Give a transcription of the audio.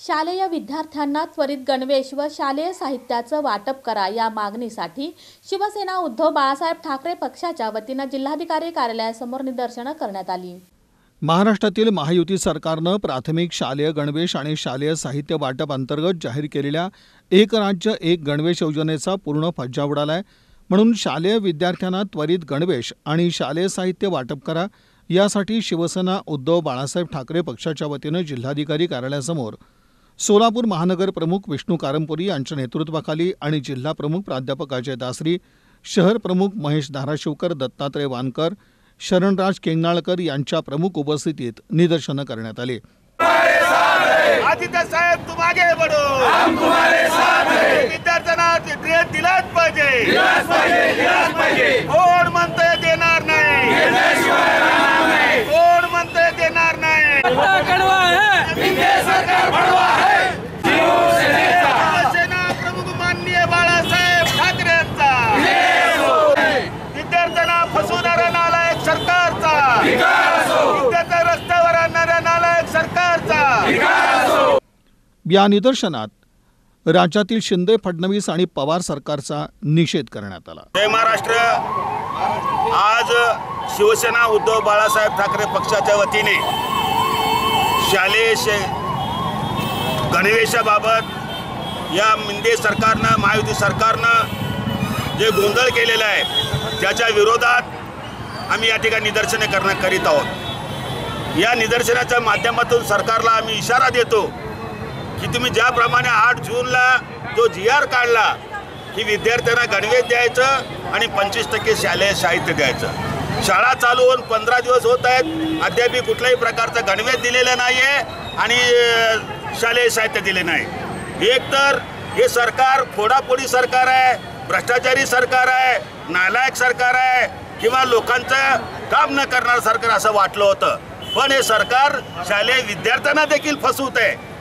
शालेय विद्यार्थ्यांना त्वरित गणवेश व शालेय साहित्याचं वाटप करा या मागणीसाठी शिवसेना उद्धव बाळासाहेब ठाकरे पक्षाच्या वतीनं जिल्हाधिकारी कार्यालयासमोर निदर्शनं करण्यात आली। महाराष्ट्रातील महायुती सरकारनं प्राथमिक शालेय गणवेश आणि शालेय साहित्य वाटप अंतर्गत जाहीर केलेल्या एक राज्य एक गणवेश योजनेचा पूर्ण फज्जा उडालाय। म्हणून शालेय विद्यार्थ्यांना त्वरित गणवेश आणि शालेय साहित्य वाटप करा यासाठी शिवसेना उद्धव बाळासाहेब ठाकरे पक्षाच्या वतीनं जिल्हाधिकारी कार्यालयासमोर सोलापूर महानगर प्रमुख विष्णू कारंपुरी यांच्या नेतृत्वाखाली आणि जिल्हा प्रमुख प्राध्यापक अजय दासरी, शहर प्रमुख महेश धाराशिवकर, दत्तात्रय वानकर, शरणराज केंगनाळकर यांच्या प्रमुख उपस्थितीत निदर्शनं करण्यात आली। आदित्य साहेब तुम आगे बढ़ो, हम तुम्हारे साथ हैं। विद्यार्थ्यांना ड्रेस दिलाच पाहिजे, कोण म्हणतंय देणार नाही, कोण म्हणतंय देणार नाही। कडवा है, शिंदे सरकार बडवा है। शिवसेना प्रमुख माननीय बाळासाहेब ठाकरेंचा विद्यार्थ्यांना फसवणाऱ्या नालायक सरकारचा, विद्यार्थ्या रस्त्यावर आणणाऱ्या नालायक सरकारचा। या निदर्शनात राज्यातील शिंदे, फडणवीस आणि पवार सरकारचा निषेध करण्यात आला। जय महाराष्ट्र। आज शिवसेना उद्धव बाळासाहेब ठाकरे पक्षाच्या वतीने शालेय गणवेशाबाबत या शिंदे सरकारनं, महायुती सरकारनं जे गोंधळ केलेला आहे त्याच्या विरोधात आम्ही या ठिकाणी निदर्शने करीत आहोत। या निदर्शनाच्या माध्यमातून सरकारला आम्ही इशारा देतो की तुम्ही ज्याप्रमाणे 8 जूनला जो GR काढला की विद्यार्थ्यांना गणवेश द्यायचं आणि 25% शालेय साहित्य द्यायचं, शाळा चालू होऊन 15 दिवस होत आहेत, अद्याप कुठल्याही प्रकारचं गणवेश दिलेलं नाही आहे आणि शालेय साहित्य दिले नाही। एक तर हे सरकार फोडाफोडी सरकार आहे, भ्रष्टाचारी सरकार आहे, नालायक सरकार आहे किंवा लोकांचं काम न करणारं सरकार असं वाटलं होतं, पण हे सरकार शालेय विद्यार्थ्यांना देखील फसवत आहे।